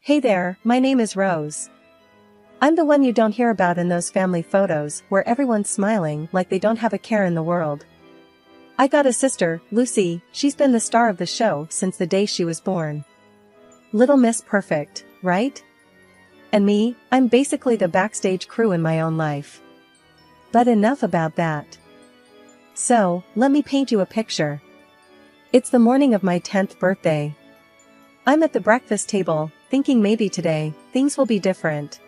Hey there, my name is Rose. I'm the one you don't hear about in those family photos where everyone's smiling like they don't have a care in the world. I got a sister, Lucy. She's been the star of the show since the day she was born. Little Miss Perfect, right? And me, I'm basically the backstage crew in my own life. But enough about that. So, let me paint you a picture. It's the morning of my 10th birthday. I'm at the breakfast table, thinking maybe today, things will be different.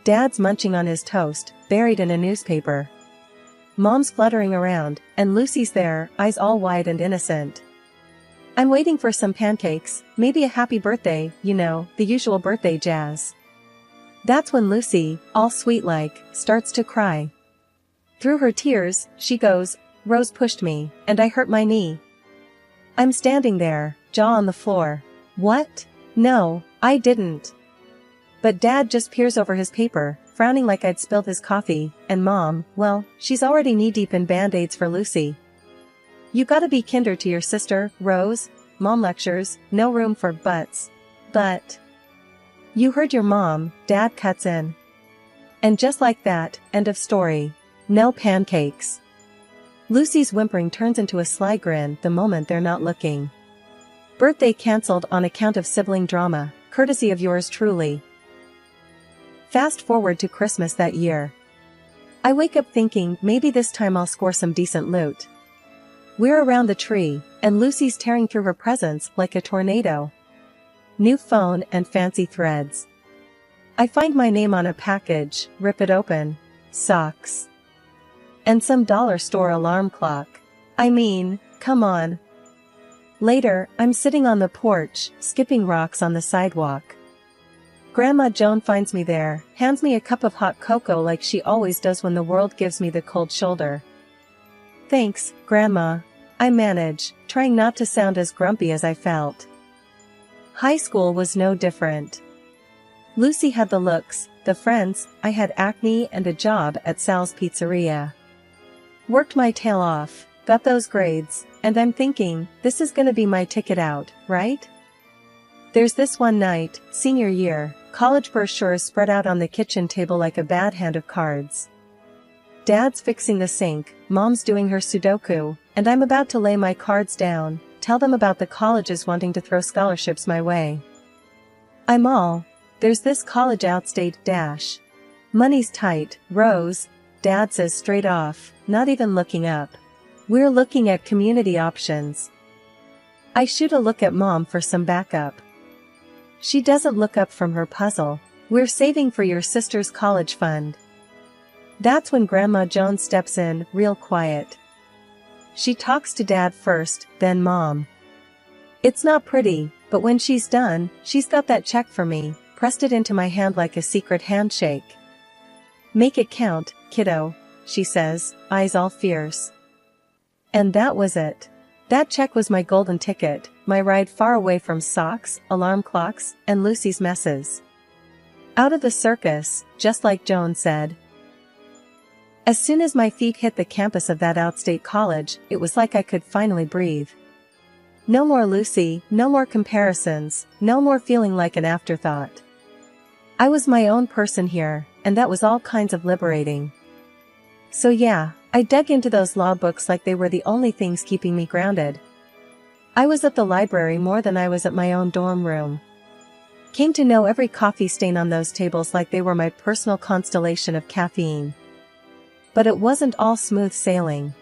Dad's munching on his toast, buried in a newspaper. Mom's fluttering around, and Lucy's there, eyes all wide and innocent. I'm waiting for some pancakes, maybe a happy birthday, you know, the usual birthday jazz. That's when Lucy, all sweet-like, starts to cry. Through her tears, she goes, "Rose pushed me, and I hurt my knee." I'm standing there, jaw on the floor. What? No, I didn't. But Dad just peers over his paper, frowning like I'd spilled his coffee, and Mom, well, she's already knee-deep in Band-Aids for Lucy. "You gotta be kinder to your sister, Rose," Mom lectures, no room for buts. But you heard your mom, Dad cuts in. And just like that, end of story. No pancakes. Lucy's whimpering turns into a sly grin the moment they're not looking. Birthday cancelled on account of sibling drama, courtesy of yours truly. Fast forward to Christmas that year. I wake up thinking maybe this time I'll score some decent loot. We're around the tree, and Lucy's tearing through her presents like a tornado. New phone and fancy threads. I find my name on a package, rip it open. Socks. And some dollar store alarm clock. I mean, come on. Later, I'm sitting on the porch, skipping rocks on the sidewalk. Grandma Joan finds me there, hands me a cup of hot cocoa like she always does when the world gives me the cold shoulder. "Thanks, Grandma," I manage, trying not to sound as grumpy as I felt. High school was no different. Lucy had the looks, the friends, I had acne and a job at Sal's Pizzeria. Worked my tail off, got those grades, and I'm thinking, this is gonna be my ticket out, right? There's this one night, senior year, college brochures spread out on the kitchen table like a bad hand of cards. Dad's fixing the sink, Mom's doing her Sudoku, and I'm about to lay my cards down, tell them about the colleges wanting to throw scholarships my way. I'm all, "There's this college outstate dash. Money's tight, Rose," Dad says straight off, not even looking up. "We're looking at community options." I shoot a look at Mom for some backup. She doesn't look up from her puzzle. "We're saving for your sister's college fund." That's when Grandma Joan steps in, real quiet. She talks to Dad first, then Mom. It's not pretty, but when she's done, she's got that check for me, pressed it into my hand like a secret handshake. "Make it count, kiddo," she says, eyes all fierce. And that was it. That check was my golden ticket, my ride far away from socks, alarm clocks, and Lucy's messes. Out of the circus, just like Joan said. As soon as my feet hit the campus of that outstate college, it was like I could finally breathe. No more Lucy, no more comparisons, no more feeling like an afterthought. I was my own person here, and that was all kinds of liberating. So yeah, I dug into those law books like they were the only things keeping me grounded. I was at the library more than I was at my own dorm room. Came to know every coffee stain on those tables like they were my personal constellation of caffeine. But it wasn't all smooth sailing.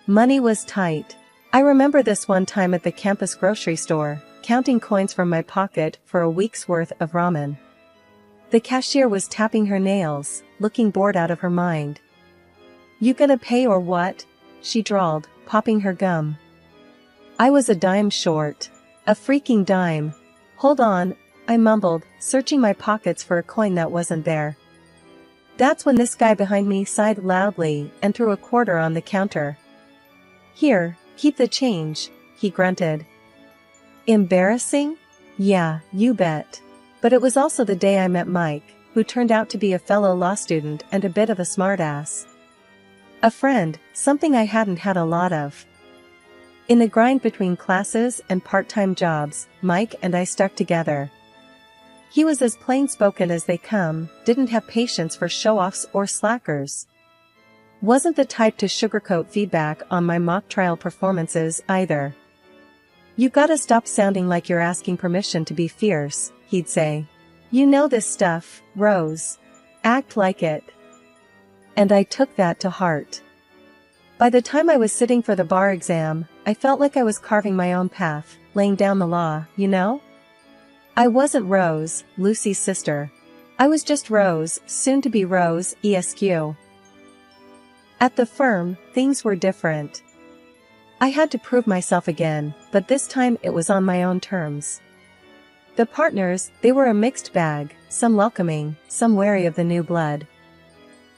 Money was tight. I remember this one time at the campus grocery store, counting coins from my pocket for a week's worth of ramen. The cashier was tapping her nails, looking bored out of her mind. "You gonna pay or what?" she drawled, popping her gum. I was a dime short. A freaking dime. "Hold on," I mumbled, searching my pockets for a coin that wasn't there. That's when this guy behind me sighed loudly and threw a quarter on the counter. "Here, keep the change," he grunted. Embarrassing? Yeah, you bet. But it was also the day I met Mike, who turned out to be a fellow law student and a bit of a smartass. A friend, something I hadn't had a lot of. In the grind between classes and part-time jobs, Mike and I stuck together. He was as plain-spoken as they come, didn't have patience for show-offs or slackers. Wasn't the type to sugarcoat feedback on my mock trial performances either. "You gotta stop sounding like you're asking permission to be fierce," he'd say. "You know this stuff, Rose. Act like it." And I took that to heart. By the time I was sitting for the bar exam, I felt like I was carving my own path, laying down the law, you know? I wasn't Rose, Lucy's sister. I was just Rose, soon to be Rose, ESQ. At the firm, things were different. I had to prove myself again, but this time it was on my own terms. The partners, they were a mixed bag, some welcoming, some wary of the new blood.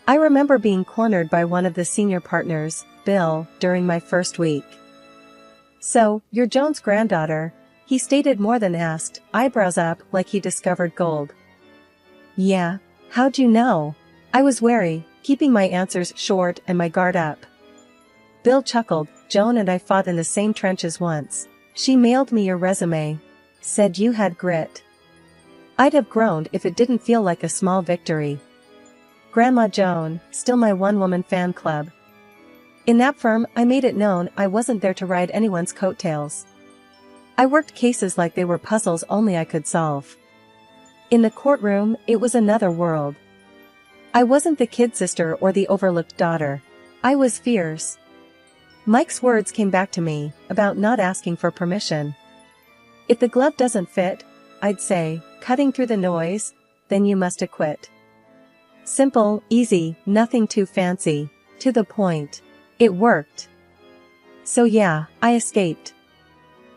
I remember being cornered by one of the senior partners, Bill, during my first week. "So, you're Joan's granddaughter," he stated more than asked, eyebrows up like he discovered gold. "Yeah, how'd you know?" I was wary, keeping my answers short and my guard up. Bill chuckled. "Joan and I fought in the same trenches once. She mailed me your resume. Said you had grit." I'd have groaned if it didn't feel like a small victory. Grandma Joan, still my one-woman fan club. In that firm, I made it known I wasn't there to ride anyone's coattails. I worked cases like they were puzzles only I could solve. In the courtroom, it was another world. I wasn't the kid sister or the overlooked daughter. I was fierce. Mike's words came back to me, about not asking for permission. "If the glove doesn't fit," I'd say, cutting through the noise, "then you must acquit." Simple, easy, nothing too fancy, to the point. It worked. So yeah, I escaped.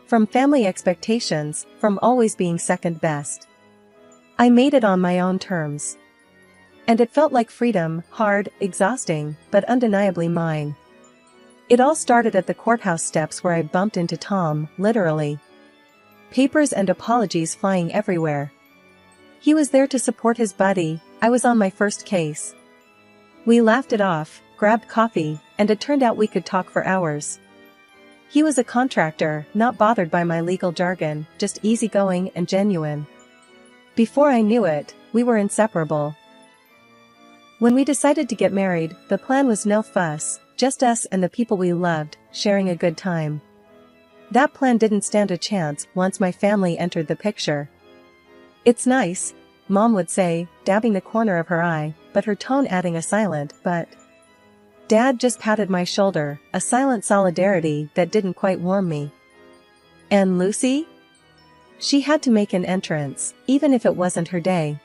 From family expectations, from always being second best. I made it on my own terms. And it felt like freedom, hard, exhausting, but undeniably mine. It all started at the courthouse steps where I bumped into Tom, literally. Papers and apologies flying everywhere. He was there to support his buddy. I was on my first case. We laughed it off, grabbed coffee, and it turned out we could talk for hours. He was a contractor, not bothered by my legal jargon, just easygoing and genuine. Before I knew it, we were inseparable. When we decided to get married, the plan was no fuss, just us and the people we loved, sharing a good time. That plan didn't stand a chance once my family entered the picture. "It's nice," Mom would say, dabbing the corner of her eye, but her tone adding a silent "but." Dad just patted my shoulder, a silent solidarity that didn't quite warm me. And Lucy? She had to make an entrance, even if it wasn't her day.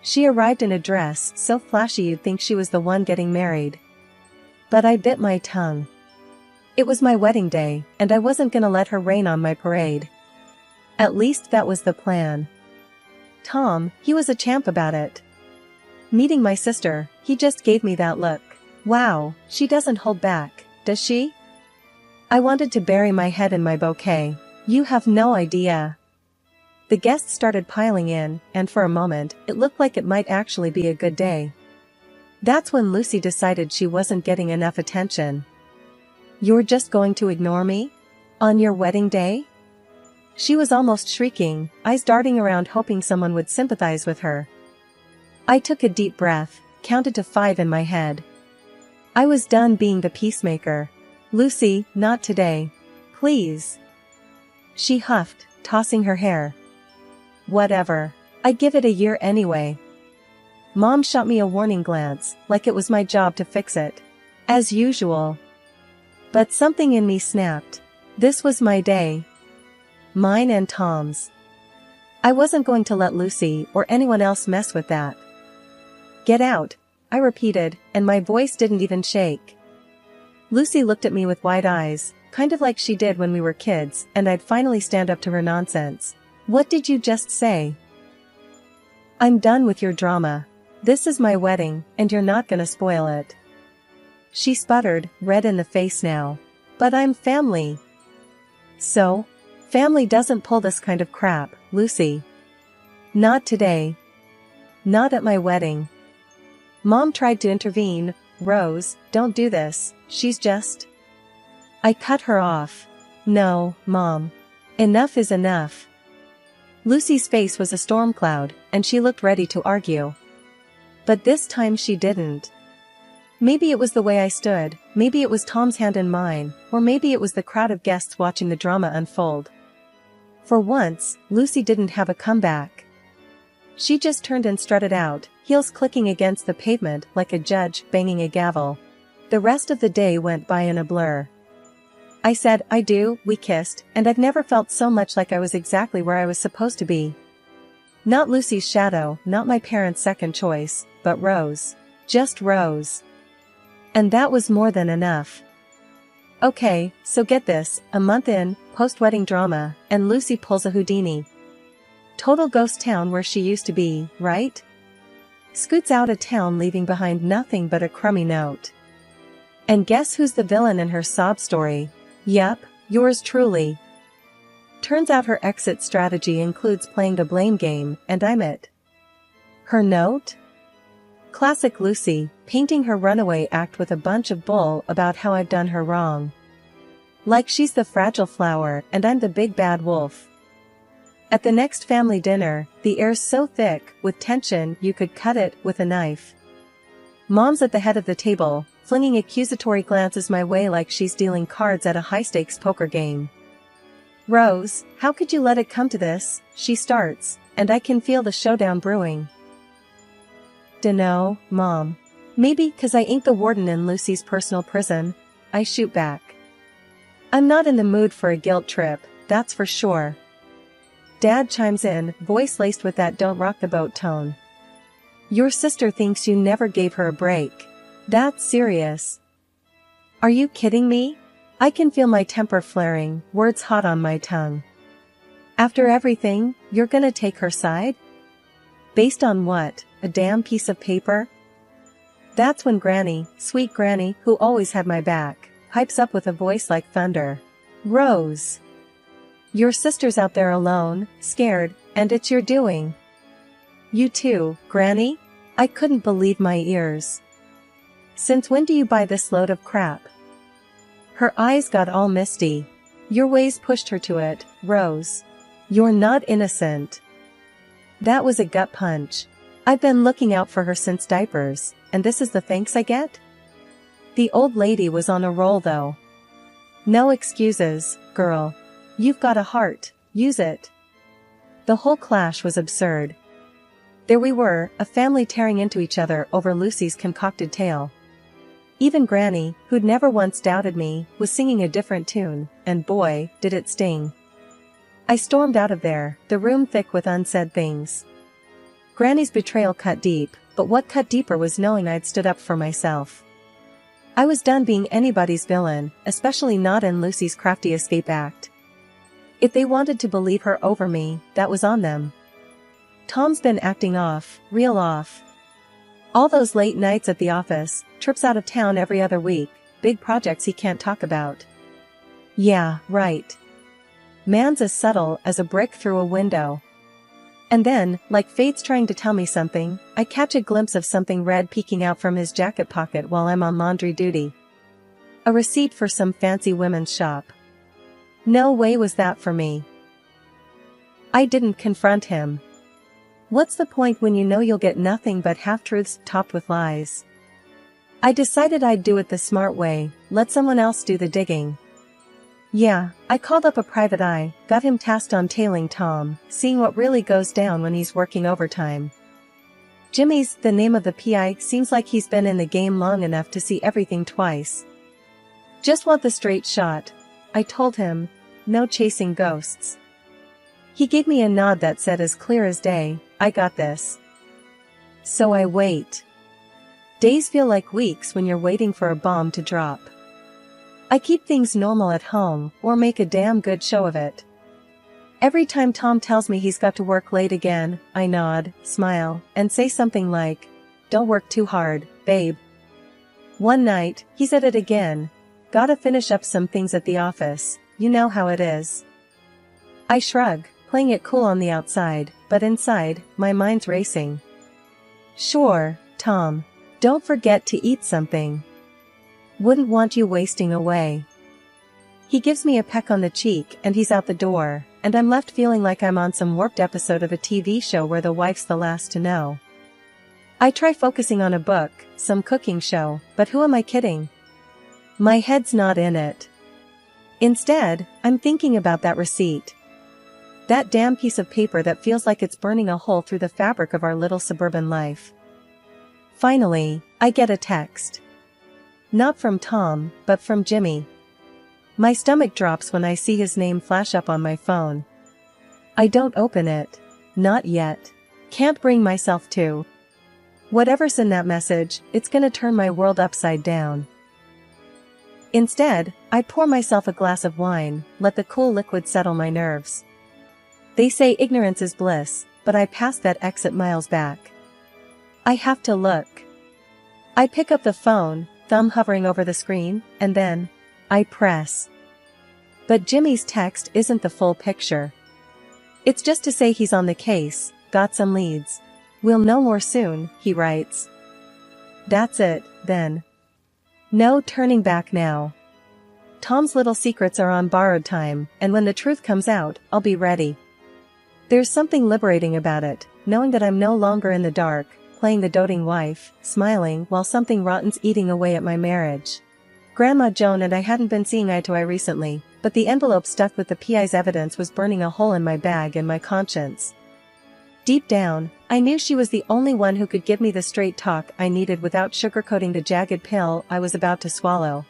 She arrived in a dress so flashy you'd think she was the one getting married. But I bit my tongue. It was my wedding day, and I wasn't gonna let her rain on my parade. At least that was the plan. Tom, he was a champ about it. Meeting my sister, he just gave me that look. Wow, she doesn't hold back, does she? I wanted to bury my head in my bouquet. You have no idea. The guests started piling in, and for a moment, it looked like it might actually be a good day. That's when Lucy decided she wasn't getting enough attention. "You're just going to ignore me? On your wedding day?" She was almost shrieking, eyes darting around hoping someone would sympathize with her. I took a deep breath, counted to 5 in my head. I was done being the peacemaker. "Lucy, not today. Please." She huffed, tossing her hair. "Whatever. I'd give it a year anyway." Mom shot me a warning glance, like it was my job to fix it. As usual. But something in me snapped. This was my day. Mine and Tom's. I wasn't going to let Lucy or anyone else mess with that. "Get out," I repeated, and my voice didn't even shake. Lucy looked at me with wide eyes, kind of like she did when we were kids, and I'd finally stand up to her nonsense. "What did you just say?" "I'm done with your drama. This is my wedding, and you're not gonna spoil it." She sputtered, red in the face now. "But I'm family." "So? Family doesn't pull this kind of crap, Lucy. Not today. Not at my wedding." Mom tried to intervene. "Rose, don't do this, she's just..." I cut her off. "No, Mom. Enough is enough. Lucy's face was a storm cloud, and she looked ready to argue. But this time she didn't. Maybe it was the way I stood, maybe it was Tom's hand in mine, or maybe it was the crowd of guests watching the drama unfold. For once, Lucy didn't have a comeback. She just turned and strutted out, heels clicking against the pavement like a judge banging a gavel. The rest of the day went by in a blur. I said, I do, we kissed, and I've never felt so much like I was exactly where I was supposed to be. Not Lucy's shadow, not my parents' second choice, but Rose. Just Rose. And that was more than enough. Okay, so get this, a month in, post-wedding drama, and Lucy pulls a Houdini. Total ghost town where she used to be, right? Scoots out of town leaving behind nothing but a crummy note. And guess who's the villain in her sob story? Yep, yours truly. Turns out her exit strategy includes playing the blame game, and I'm it. Her note? Classic Lucy, painting her runaway act with a bunch of bull about how I've done her wrong. Like she's the fragile flower and I'm the big bad wolf. At the next family dinner, the air's so thick with tension you could cut it with a knife. Mom's at the head of the table, flinging accusatory glances my way like she's dealing cards at a high-stakes poker game. Rose, how could you let it come to this? She starts, and I can feel the showdown brewing. Dunno, Mom. Maybe 'cause I ain't the warden in Lucy's personal prison, I shoot back. I'm not in the mood for a guilt trip, that's for sure. Dad chimes in, voice laced with that don't rock the boat tone. Your sister thinks you never gave her a break. That's serious. Are you kidding me? I can feel my temper flaring, words hot on my tongue. After everything, you're gonna take her side? Based on what, a damn piece of paper? That's when Granny, sweet Granny, who always had my back, pipes up with a voice like thunder. Rose. Your sister's out there alone, scared, and it's your doing. You too, Granny? I couldn't believe my ears. Since when do you buy this load of crap? Her eyes got all misty. Your ways pushed her to it, Rose. You're not innocent. That was a gut punch. I've been looking out for her since diapers, and this is the thanks I get? The old lady was on a roll though. No excuses, girl. You've got a heart, use it. The whole clash was absurd. There we were, a family tearing into each other over Lucy's concocted tale. Even Granny, who'd never once doubted me, was singing a different tune, and boy, did it sting. I stormed out of there, the room thick with unsaid things. Granny's betrayal cut deep, but what cut deeper was knowing I'd stood up for myself. I was done being anybody's villain, especially not in Lucy's crafty escape act. If they wanted to believe her over me, that was on them. Tom's been acting off, real off. All those late nights at the office, trips out of town every other week, big projects he can't talk about. Yeah, right. Man's as subtle as a brick through a window. And then, like fate's trying to tell me something, I catch a glimpse of something red peeking out from his jacket pocket while I'm on laundry duty. A receipt for some fancy women's shop. No way was that for me. I didn't confront him. What's the point when you know you'll get nothing but half-truths topped with lies? I decided I'd do it the smart way, let someone else do the digging. Yeah, I called up a private eye, got him tasked on tailing Tom, seeing what really goes down when he's working overtime. Jimmy's the name of the PI, seems like he's been in the game long enough to see everything twice. Just want the straight shot, I told him, no chasing ghosts. He gave me a nod that said as clear as day, I got this. So I wait. Days feel like weeks when you're waiting for a bomb to drop. I keep things normal at home, or make a damn good show of it. Every time Tom tells me he's got to work late again, I nod, smile, and say something like, don't work too hard, babe. One night, he's at it again. Gotta finish up some things at the office, you know how it is. I shrug, playing it cool on the outside, but inside, my mind's racing. Sure, Tom. Don't forget to eat something. Wouldn't want you wasting away. He gives me a peck on the cheek and he's out the door, and I'm left feeling like I'm on some warped episode of a TV show where the wife's the last to know. I try focusing on a book, some cooking show, but who am I kidding? My head's not in it. Instead, I'm thinking about that receipt. That damn piece of paper that feels like it's burning a hole through the fabric of our little suburban life. Finally, I get a text. Not from Tom, but from Jimmy. My stomach drops when I see his name flash up on my phone. I don't open it. Not yet. Can't bring myself to. Whatever's in that message, it's gonna turn my world upside down. Instead, I pour myself a glass of wine, let the cool liquid settle my nerves. They say ignorance is bliss, but I passed that exit miles back. I have to look. I pick up the phone, thumb hovering over the screen, and then, I press. But Jimmy's text isn't the full picture. It's just to say he's on the case, got some leads. We'll know more soon, he writes. That's it, then. No turning back now. Tom's little secrets are on borrowed time, and when the truth comes out, I'll be ready. There's something liberating about it, knowing that I'm no longer in the dark, playing the doting wife, smiling while something rotten's eating away at my marriage. Grandma Joan and I hadn't been seeing eye to eye recently, but the envelope stuffed with the PI's evidence was burning a hole in my bag and my conscience. Deep down, I knew she was the only one who could give me the straight talk I needed without sugarcoating the jagged pill I was about to swallow.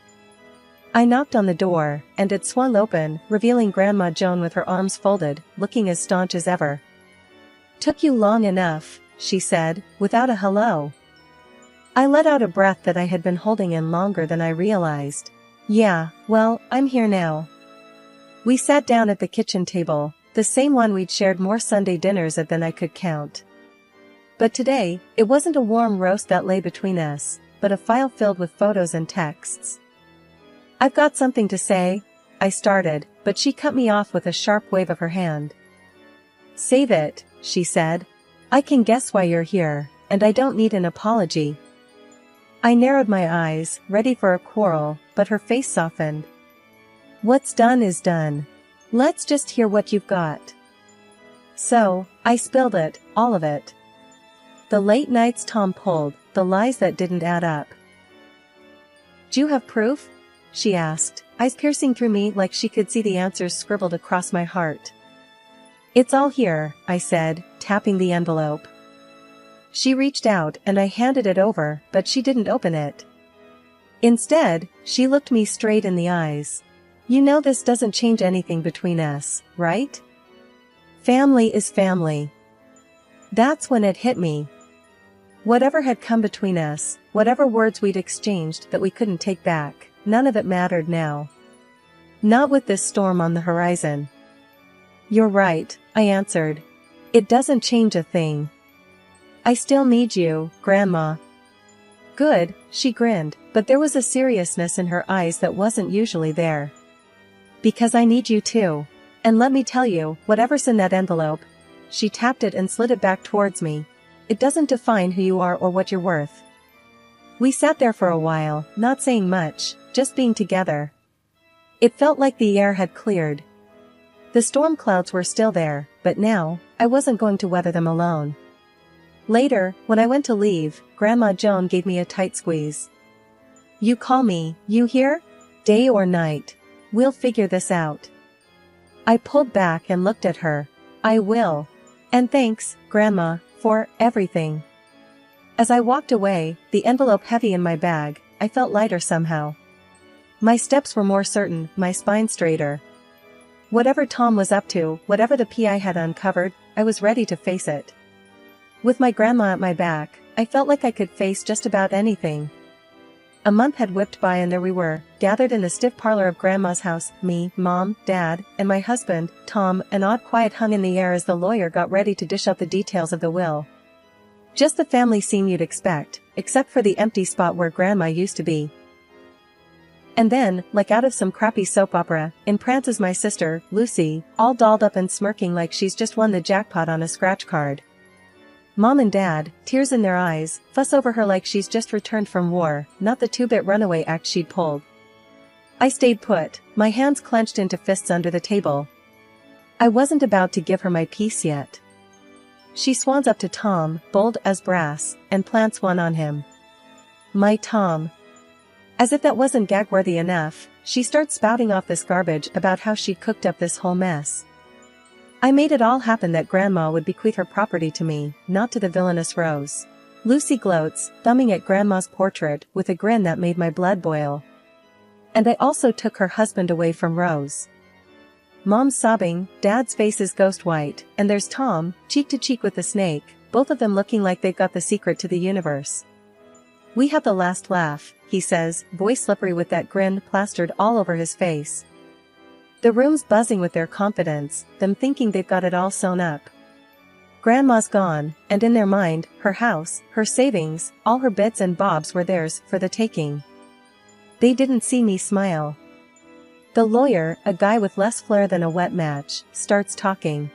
I knocked on the door, and it swung open, revealing Grandma Joan with her arms folded, looking as staunch as ever. "Took you long enough," she said, without a hello. I let out a breath that I had been holding in longer than I realized. "Yeah, well, I'm here now." We sat down at the kitchen table, the same one we'd shared more Sunday dinners at than I could count. But today, it wasn't a warm roast that lay between us, but a file filled with photos and texts. "I've got something to say," I started, but she cut me off with a sharp wave of her hand. "Save it," she said. "I can guess why you're here, and I don't need an apology." I narrowed my eyes, ready for a quarrel, but her face softened. "What's done is done. Let's just hear what you've got." So, I spilled it, all of it. The late nights Tom pulled, the lies that didn't add up. "Do you have proof?" she asked, eyes piercing through me like she could see the answers scribbled across my heart. "It's all here," I said, tapping the envelope. She reached out and I handed it over, but she didn't open it. Instead, she looked me straight in the eyes. "You know this doesn't change anything between us, right? Family is family." That's when it hit me. Whatever had come between us, whatever words we'd exchanged that we couldn't take back, none of it mattered now. Not with this storm on the horizon. "You're right," I answered. "It doesn't change a thing. I still need you, Grandma." "Good," she grinned, but there was a seriousness in her eyes that wasn't usually there. "Because I need you too. And let me tell you, whatever's in that envelope," she tapped it and slid it back towards me, "it doesn't define who you are or what you're worth." We sat there for a while, not saying much, just being together. It felt like the air had cleared. The storm clouds were still there, but now, I wasn't going to weather them alone. Later, when I went to leave, Grandma Joan gave me a tight squeeze. "You call me, you hear? Day or night. We'll figure this out." I pulled back and looked at her. "I will. And thanks, Grandma, for everything." As I walked away, the envelope heavy in my bag, I felt lighter somehow. My steps were more certain, my spine straighter. Whatever Tom was up to, whatever the PI had uncovered, I was ready to face it. With my grandma at my back, I felt like I could face just about anything. A month had whipped by and there we were, gathered in the stiff parlor of Grandma's house, me, Mom, Dad, and my husband, Tom. An odd quiet hung in the air as the lawyer got ready to dish out the details of the will. Just the family scene you'd expect, except for the empty spot where Grandma used to be. And then, like out of some crappy soap opera, in prances my sister, Lucy, all dolled up and smirking like she's just won the jackpot on a scratch card. Mom and Dad, tears in their eyes, fuss over her like she's just returned from war, not the two-bit runaway act she'd pulled. I stayed put, my hands clenched into fists under the table. I wasn't about to give her my piece yet. She swans up to Tom, bold as brass, and plants one on him. My Tom. As if that wasn't gag-worthy enough, she starts spouting off this garbage about how she'd cooked up this whole mess. I made it all happen that Grandma would bequeath her property to me, not to the villainous Rose. Lucy gloats, thumbing at Grandma's portrait with a grin that made my blood boil. And I also took her husband away from Rose. Mom's sobbing, Dad's face is ghost white, and there's Tom, cheek to cheek with the snake, both of them looking like they've got the secret to the universe. We have the last laugh, he says, voice slippery with that grin plastered all over his face. The room's buzzing with their confidence, them thinking they've got it all sewn up. Grandma's gone, and in their mind, her house, her savings, all her bits and bobs were theirs for the taking. They didn't see me smile. The lawyer, a guy with less flair than a wet match, starts talking.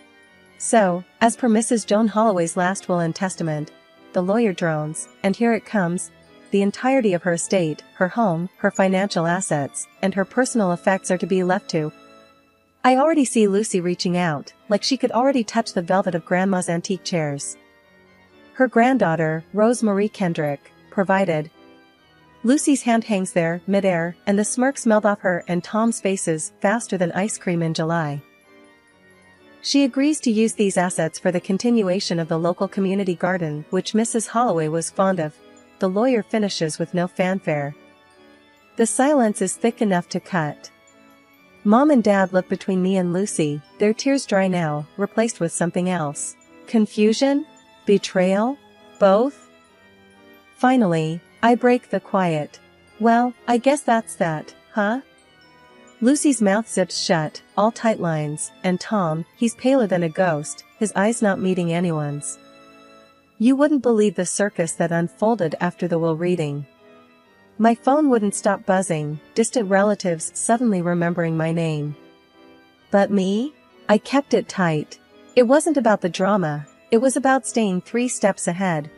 So, as per Mrs. Joan Holloway's last will and testament, the lawyer drones, and here it comes, the entirety of her estate, her home, her financial assets, and her personal effects are to be left to. I already see Lucy reaching out, like she could already touch the velvet of Grandma's antique chairs. Her granddaughter, Rose Marie Kendrick, provided. Lucy's hand hangs there, midair, and the smirks melt off her and Tom's faces faster than ice cream in July. She agrees to use these assets for the continuation of the local community garden, which Mrs. Holloway was fond of. The lawyer finishes with no fanfare. The silence is thick enough to cut. Mom and Dad look between me and Lucy, their tears dry now, replaced with something else. Confusion? Betrayal? Both? Finally, I break the quiet. Well, I guess that's that, huh? Lucy's mouth zips shut, all tight lines, and Tom, he's paler than a ghost, his eyes not meeting anyone's. You wouldn't believe the circus that unfolded after the will reading. My phone wouldn't stop buzzing, distant relatives suddenly remembering my name. But me? I kept it tight. It wasn't about the drama, it was about staying 3 steps ahead.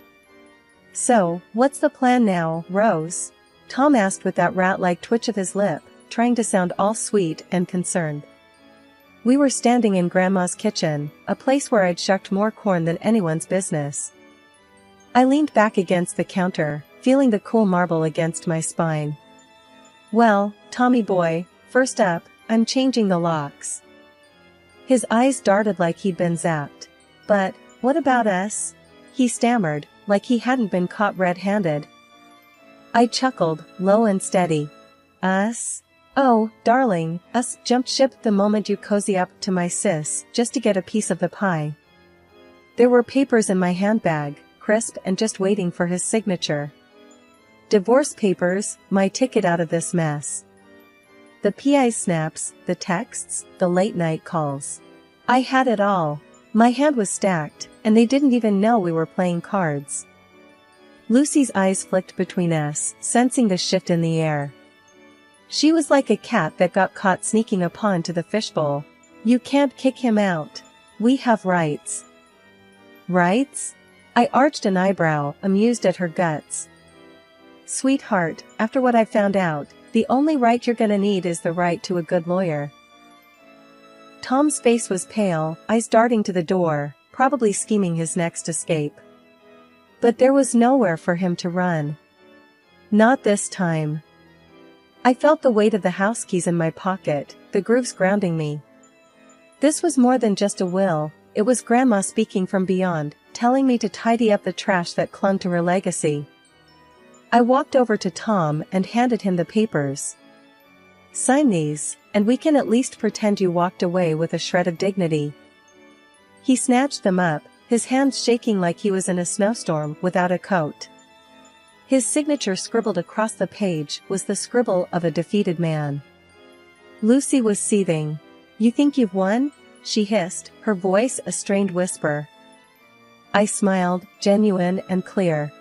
So, what's the plan now, Rose? Tom asked with that rat-like twitch of his lip, trying to sound all sweet and concerned. We were standing in Grandma's kitchen, a place where I'd shucked more corn than anyone's business. I leaned back against the counter, feeling the cool marble against my spine. Well, Tommy boy, first up, I'm changing the locks. His eyes darted like he'd been zapped. But, what about us? He stammered, like he hadn't been caught red-handed. I chuckled, low and steady. Us? Oh, darling, us jumped ship the moment you cozy up to my sis, just to get a piece of the pie. There were papers in my handbag, crisp and just waiting for his signature. Divorce papers, my ticket out of this mess. The PI snaps, the texts, the late-night calls. I had it all. My hand was stacked, and they didn't even know we were playing cards. Lucy's eyes flicked between us, sensing the shift in the air. She was like a cat that got caught sneaking a pawn to the fishbowl. You can't kick him out. We have rights. Rights? I arched an eyebrow, amused at her guts. Sweetheart, after what I found out, the only right you're gonna need is the right to a good lawyer. Tom's face was pale, eyes darting to the door, probably scheming his next escape. But there was nowhere for him to run. Not this time. I felt the weight of the house keys in my pocket, the grooves grounding me. This was more than just a will, it was Grandma speaking from beyond, telling me to tidy up the trash that clung to her legacy. I walked over to Tom and handed him the papers. Sign these, and we can at least pretend you walked away with a shred of dignity. He snatched them up, his hands shaking like he was in a snowstorm without a coat. His signature scribbled across the page was the scribble of a defeated man. Lucy was seething. You think you've won? She hissed, her voice a strained whisper. I smiled, genuine and clear.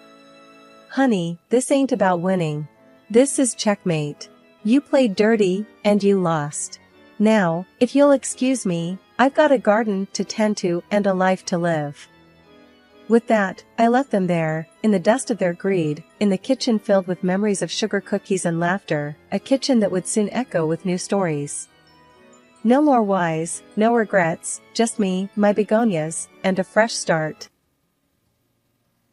Honey, this ain't about winning. This is checkmate. You played dirty, and you lost. Now, if you'll excuse me, I've got a garden to tend to and a life to live. With that, I left them there, in the dust of their greed, in the kitchen filled with memories of sugar cookies and laughter, a kitchen that would soon echo with new stories. No more whys, no regrets, just me, my begonias, and a fresh start.